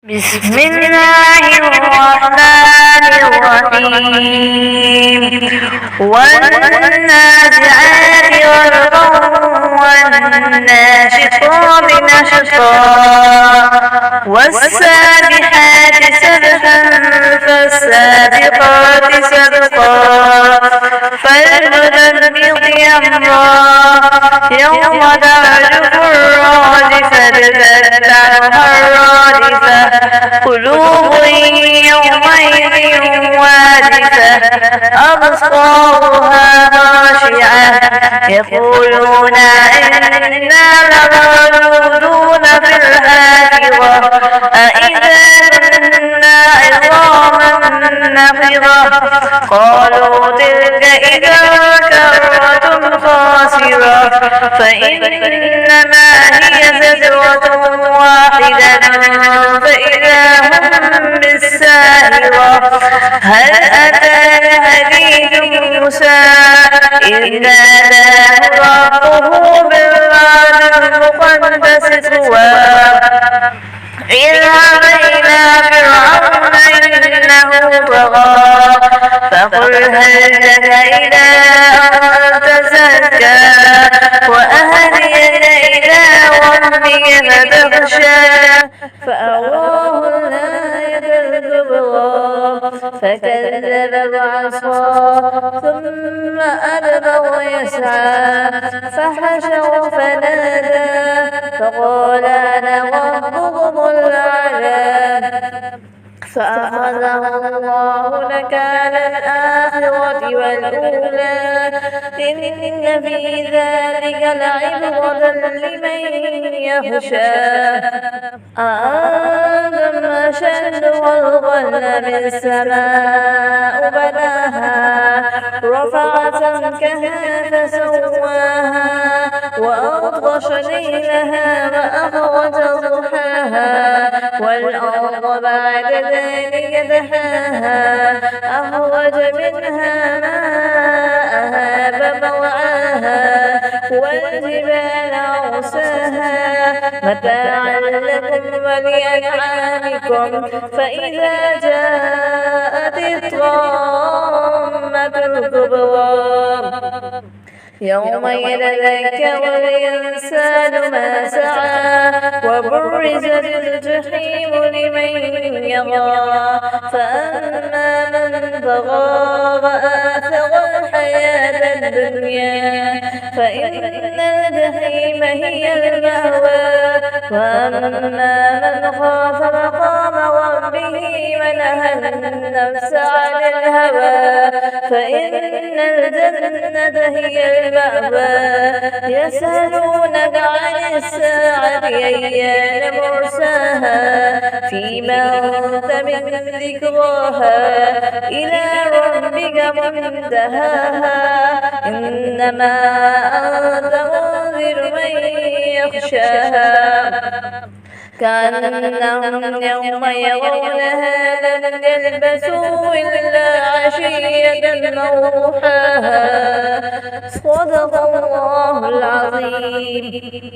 بسم الله الرحمن الرحيم والنازعات غرقا والناشطات نشطا والسابحات سبحا فالسابقات سبقا فالمدبرات أمرا يوم ترجف الراجفة تتبعها الرادفة قلوب يومئذ واجفة أبصارها خاشعة يقولون إنا لمردودون في الحافرة أإذا كنا عظاما نخرة قالوا تلك إذا كرة خاسرة فإنما هي زجرة واحدة فإذا هم بالساهرة هل أتاك حديث موسى إذ ناداه ربه بالواد المقدس طوى اذهب إلى فرعون إنه طغى فقل هل لك إلى أن تزكى وأهديك إلى ربك فتخشى فأراه الآية الكبرى فكذب وعصى ثم أدبر يسعى فحشر فنادى فقال أنا ربكم الأعلى فأخذه الله نكال الآخرة والأولى إن في ذلك لعبرة لمن يخشى أأنتم أشد خلقا أم السماء بناها رفع سمكها فسواها وأغطش ليلها وأخرج ضحاها والأرض بعد ذلك دحاها أخرج منها ماءها فمرعاها والجبال أرساها متاعا لكم ولأنعامكم فإذا جاءت الطامة الكبرى يوم يتذكر الإنسان ما سعى وبرزت الجحيم لمن يرى فأما من طغى وآثر الحياة الدنيا فإن الجحيم هي المأوى وأما من خاف مقام ربه ونهى النفس عن الهوى فإن الجنة هي المأوى يسألونك عن الساعة أيان مرساها فيما أنت من ذكراها إلى ربك منتهاها إنما أنت منذر من يخشاها كأنهم يوم يرونها لم يلبثوا إلا عشية أو ضحاها صدق الله العظيم.